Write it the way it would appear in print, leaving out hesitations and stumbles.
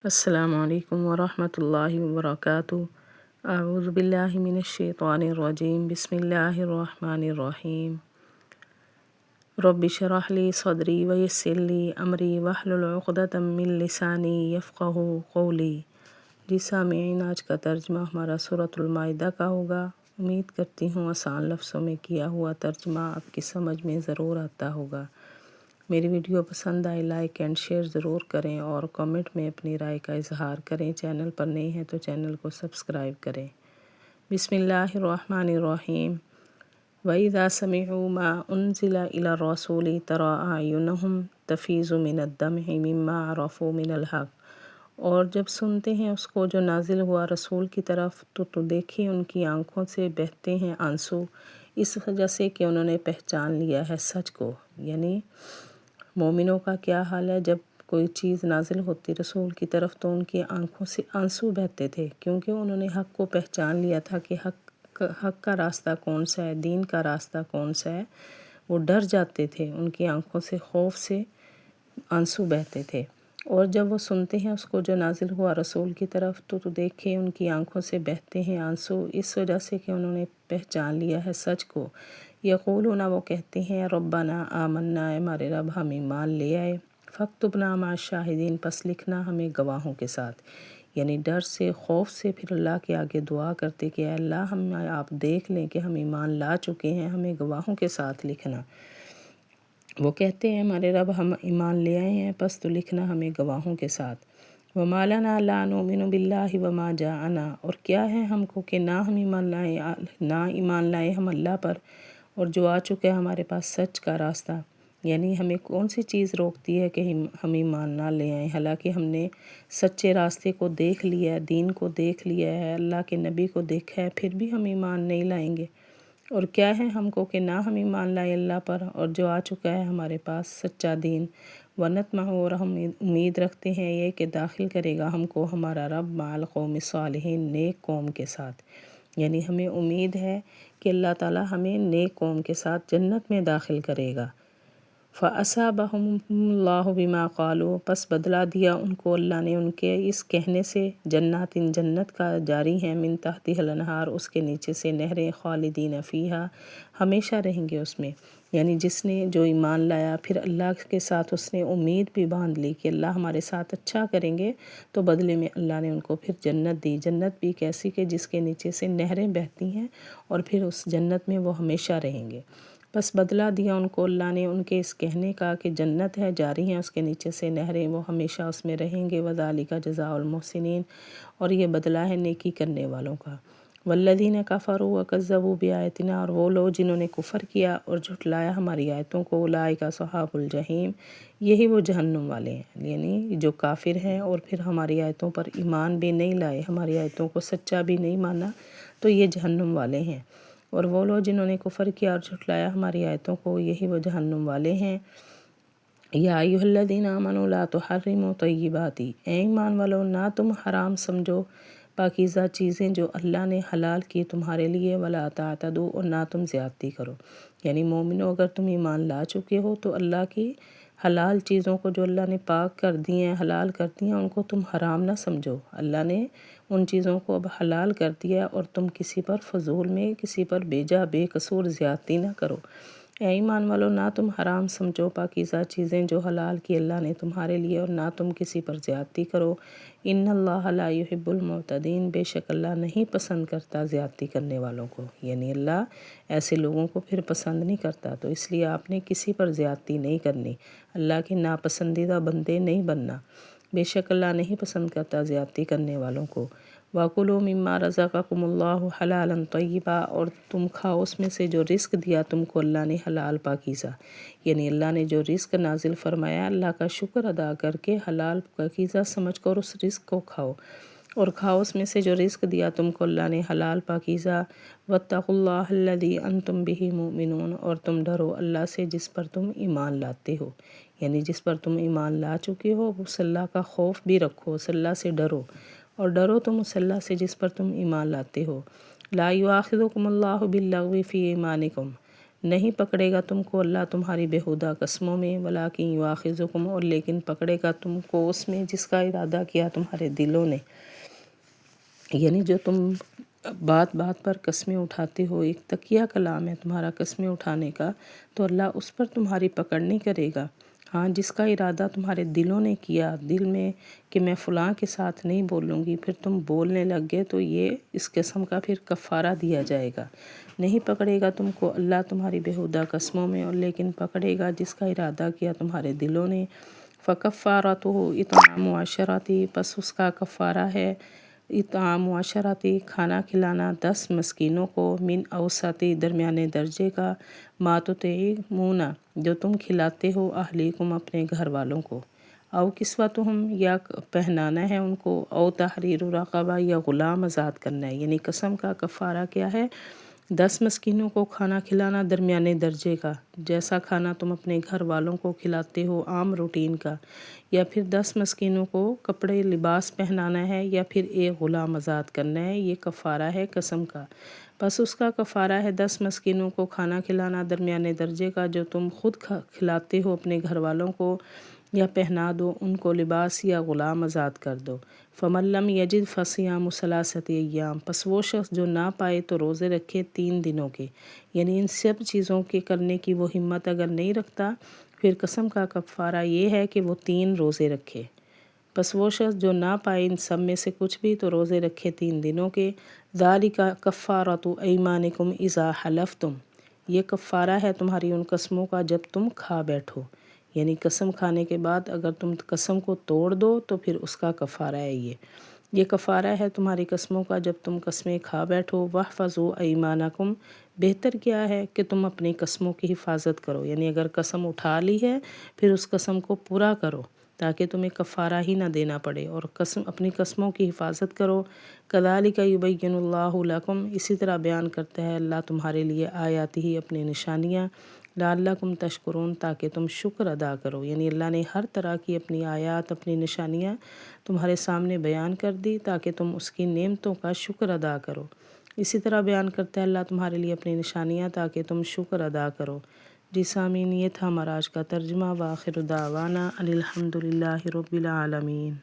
السلام علیکم ورحمۃ اللہ وبرکاتہ۔ اعوذ باللہ من الشیطان الرجیم، بسم اللہ الرحمن الرحیم۔ رب اشرح لی صدری ویسر لی امری واحلل عقدۃ من لسانی یفقہوا قولی۔ جی سامعین، آج کا ترجمہ ہمارا سورۃ المائدہ کا ہوگا۔ امید کرتی ہوں آسان لفظوں میں کیا ہوا ترجمہ آپ کی سمجھ میں ضرور آتا ہوگا۔ میری ویڈیو پسند آئے لائک اینڈ شیئر ضرور کریں اور کمنٹ میں اپنی رائے کا اظہار کریں۔ چینل پر نئے ہیں تو چینل کو سبسکرائب کریں۔ بسم اللہ الرحمن الرحیم۔ وَإِذَا سَمِعُوا مَا أُنزِلَ إِلَى الرَّسُولِ تَرَىٰ أَعْيُنَهُمْ تَفِيضُ مِنَ الدَّمْعِ مِمَّا عَرَفُوا مِنَ الْحَقِّ، اور جب سنتے ہیں اس کو جو نازل ہوا رسول کی طرف تو دیکھیں ان کی آنکھوں سے بہتے ہیں آنسو، اس وجہ سے کہ انہوں نے پہچان لیا ہے سچ کو۔ یعنی مومنوں کا کیا حال ہے جب کوئی چیز نازل ہوتی رسول کی طرف تو ان کی آنکھوں سے آنسو بہتے تھے، کیونکہ انہوں نے حق کو پہچان لیا تھا کہ حق کا راستہ کون سا ہے، دین کا راستہ کون سا ہے۔ وہ ڈر جاتے تھے، ان کی آنکھوں سے خوف سے آنسو بہتے تھے۔ اور جب وہ سنتے ہیں اس کو جو نازل ہوا رسول کی طرف تو دیکھیں ان کی آنکھوں سے بہتے ہیں آنسو، اس وجہ سے کہ انہوں نے پہچان لیا ہے سچ کو۔ یقولون، وہ کہتے ہیں، ربنا آمنا، اے ہمارے رب ہم ایمان لے آئے، فاکتبنا مع الشاہدین، پس لکھنا ہمیں گواہوں کے ساتھ۔ یعنی ڈر سے خوف سے پھر اللہ کے آگے دعا کرتے کہ اے اللہ ہم آپ دیکھ لیں کہ ہم ایمان لا چکے ہیں، ہمیں گواہوں کے ساتھ لکھنا۔ وہ کہتے ہیں ہمارے رب ہم ایمان لے آئے ہیں، پس تو لکھنا ہمیں گواہوں کے ساتھ۔ وَمَا لَنَا لَا نُؤْمِنُ بِاللَّهِ وَمَا جَاءَنَا، اور کیا ہے ہم کو کہ نہ ایمان لائے ہم اللہ پر اور جو آ چکا ہے ہمارے پاس سچ کا راستہ۔ یعنی ہمیں کون سی چیز روکتی ہے کہ ہم ایمان نہ لے آئیں، حالانکہ ہم نے سچے راستے کو دیکھ لیا ہے، دین کو دیکھ لیا ہے، اللہ کے نبی کو دیکھا ہے، پھر بھی ہم ایمان نہیں لائیں گے۔ اور کیا ہے ہم کو کہ نہ ہم ایمان لائے اللہ پر اور جو آ چکا ہے ہمارے پاس سچا دین۔ وَنَطْمَعُ، اور ہم امید رکھتے ہیں یہ کہ داخل کرے گا ہم کو ہمارا رب مع القوم الصالحین، نیک قوم کے ساتھ۔ یعنی ہمیں امید ہے کہ اللہ تعالیٰ ہمیں نیک قوم کے ساتھ جنت میں داخل کرے گا۔ فَأَصَابَهُمُ اللَّهُ بِمَا قَالُوا، پس بدلا دیا ان کو اللہ نے ان کے اس کہنے سے، جنت کا جاری ہیں، من تحتها الانہار، اس کے نیچے سے نہریں، خالدین فیہا، ہمیشہ رہیں گے اس میں۔ یعنی جس نے جو ایمان لایا پھر اللہ کے ساتھ اس نے امید بھی باندھ لی کہ اللہ ہمارے ساتھ اچھا کریں گے، تو بدلے میں اللہ نے ان کو پھر جنت دی۔ جنت بھی کیسی کہ جس کے نیچے سے نہریں بہتی ہیں اور پھر اس جنت میں وہ ہمیشہ رہیں گے۔ بس بدلا دیا ان کو اللہ نے ان کے اس کہنے کا کہ جنت ہے، جاری ہیں اس کے نیچے سے نہریں، وہ ہمیشہ اس میں رہیں گے۔ وَذَلِكَ جَزَاءُ الْمُحْسِنِينَ، اور یہ بدلہ ہے نیکی کرنے والوں کا۔ وَالَّذِينَ كَفَرُوا وَكَذَّبُوا بِآيَاتِنَا، اور وہ لوگ جنہوں نے کفر کیا اور جھٹلایا ہماری آیتوں کو، اولئک اصحاب الجحیم، یہی وہ جہنم والے ہیں۔ یعنی جو کافر ہیں اور پھر ہماری آیتوں پر ایمان بھی نہیں لائے، ہماری آیتوں کو سچا بھی نہیں مانا، تو یہ جہنم والے ہیں۔ اور وہ لوگ جنہوں نے کفر کیا اور جھٹلایا ہماری آیتوں کو، یہی وہ جہنم والے ہیں۔ یا ایھا الذین آمنوا لا تحرموا طیبات، اے ایمان والو نہ تم حرام سمجھو پاکیزہ چیزیں جو اللہ نے حلال کی تمہارے لیے، ولا تعتدوا، اور نہ تم زیادتی کرو۔ یعنی مومنو اگر تم ایمان لا چکے ہو تو اللہ کی حلال چیزوں کو جو اللہ نے پاک کر دی ہیں، حلال کر دی ہیں، ان کو تم حرام نہ سمجھو۔ اللہ نے ان چیزوں کو اب حلال کر دیا اور تم کسی پر فضول میں کسی پر بیجا بے قصور زیادتی نہ کرو۔ اے ایمان والو نہ تم حرام سمجھو پاکیزہ چیزیں جو حلال کی اللہ نے تمہارے لیے، اور نہ تم کسی پر زیادتی کرو۔ ان اللہ لا یحب المعتدین، بے شک اللہ نہیں پسند کرتا زیادتی کرنے والوں کو۔ یعنی اللہ ایسے لوگوں کو پھر پسند نہیں کرتا، تو اس لیے آپ نے کسی پر زیادتی نہیں کرنی، اللہ کے ناپسندیدہ بندے نہیں بننا۔ بے شک اللہ نہیں پسند کرتا زیادتی کرنے والوں کو۔ وَكُلُوا مِمَّا رَزَقَكُمُ اللَّهُ حَلَالًا طَيِّبًا، اور تم کھاؤ اس میں سے جو رزق دیا تم کو اللہ نے حلال پاکیزہ۔ یعنی اللہ نے جو رزق نازل فرمایا، اللہ کا شکر ادا کر کے حلال پاکیزہ سمجھ کر اس رزق کو کھاؤ، اور کھاؤ اس میں سے جو رزق دیا تم کو اللہ نے حلال پاکیزہ۔ وَاتَّقُوا اللَّهَ الَّذِي أَنْتُمْ بِهِ مُؤْمِنُونَ، اور تم ڈرو اللہ سے جس پر تم ایمان لاتے ہو۔ یعنی جس پر تم ایمان لا چکے ہو اس اللہ کا خوف بھی رکھو، اس اللہ سے ڈرو، اور ڈرو تم اس اللہ سے جس پر تم ایمان لاتے ہو۔ لا یؤاخذکم اللہ باللغو فی ایمانکم، نہیں پکڑے گا تم کو اللہ تمہاری بیہودہ قسموں میں، ولیکن یؤاخذکم، اور لیکن پکڑے گا تم کو اس میں جس کا ارادہ کیا تمہارے دلوں نے۔ یعنی جو تم بات بات پر قسمیں اٹھاتے ہو، ایک تقیہ کلام ہے تمہارا قسمیں اٹھانے کا، تو اللہ اس پر تمہاری پکڑ نہیں کرے گا۔ ہاں، جس کا ارادہ تمہارے دلوں نے کیا، دل میں کہ میں فلاں کے ساتھ نہیں بولوں گی، پھر تم بولنے لگ گئے، تو یہ اس قسم کا پھر کفارہ دیا جائے گا۔ نہیں پکڑے گا تم کو اللہ تمہاری بیہودہ قسموں میں، اور لیکن پکڑے گا جس کا ارادہ کیا تمہارے دلوں نے۔ فَكَفَّارَتُهُ اطعام عشرة، پس اس کا کفارہ ہے اطعام عشرة، کھانا کھلانا 10 مسکینوں کو، من اوسط، درمیانے درجے کا، ما تطعمون، جو تم کھلاتے ہو، اہلیکم، اپنے گھر والوں کو، او کسوتہم، یا پہنانا ہے ان کو، او تحریر رقبہ، یا غلام آزاد کرنا ہے۔ یعنی قسم کا کفارہ کیا ہے؟ 10 مسکینوں کو کھانا کھلانا درمیانے درجے کا، جیسا کھانا تم اپنے گھر والوں کو کھلاتے ہو عام روٹین کا، یا پھر 10 مسکینوں کو کپڑے لباس پہنانا ہے، یا پھر ایک غلام آزاد کرنا ہے۔ یہ کفارہ ہے قسم کا۔ بس اس کا کفارہ ہے 10 مسکینوں کو کھانا کھلانا درمیانے درجے کا، جو تم خود کھلاتے ہو اپنے گھر والوں کو، یا پہنا دو ان کو لباس، یا غلام آزاد کر دو۔ فَمَن لَّمْ يَجِدْ فَصِيَامُ ثَلَاثَةِ أَيَّامٍ، پس وہ شخص جو نہ پائے تو روزے رکھے 3 دنوں کے۔ یعنی ان سب چیزوں کے کرنے کی وہ ہمت اگر نہیں رکھتا، پھر قسم کا کفارہ یہ ہے کہ وہ 3 روزے رکھے۔ پس وہ شخص جو نہ پائے ان سب میں سے کچھ بھی تو روزے رکھے 3 دنوں کے۔ ذَلِكَ كَفَّارَةُ أَيْمَانِكُمْ إِذَا حَلَفْتُمْ، یہ کفارہ ہے تمہاری ان قسموں کا جب تم کھا بیٹھو۔ یعنی قسم کھانے کے بعد اگر تم قسم کو توڑ دو تو پھر اس کا کفارہ ہے یہ کفارہ ہے تمہاری قسموں کا جب تم قسمیں کھا بیٹھو۔ وَاحْفَظُوا أَيْمَانَكُمْ، بہتر کیا ہے کہ تم اپنی قسموں کی حفاظت کرو، یعنی اگر قسم اٹھا لی ہے پھر اس قسم کو پورا کرو تاکہ تمہیں کفارہ ہی نہ دینا پڑے، اور اپنی قسموں کی حفاظت کرو۔ كَذَلِكَ يُبَيِّنُ اللَّهُ لَكُمْ، اسی طرح بیان کرتا ہے اللہ تمہارے لیے آیاتہ، اپنی نشانیاں، لعلکم تشکرون، تاکہ تم شکر ادا کرو۔ یعنی اللہ نے ہر طرح کی اپنی آیات، اپنی نشانیاں تمہارے سامنے بیان کر دی تاکہ تم اس کی نعمتوں کا شکر ادا کرو۔ اسی طرح بیان کرتا ہے اللہ تمہارے لیے اپنی نشانیاں تاکہ تم شکر ادا کرو۔ جی سامعین، یہ تھا ہمارا آج کا ترجمہ۔ وآخر دعوانا ان الحمد للہ رب العالمین۔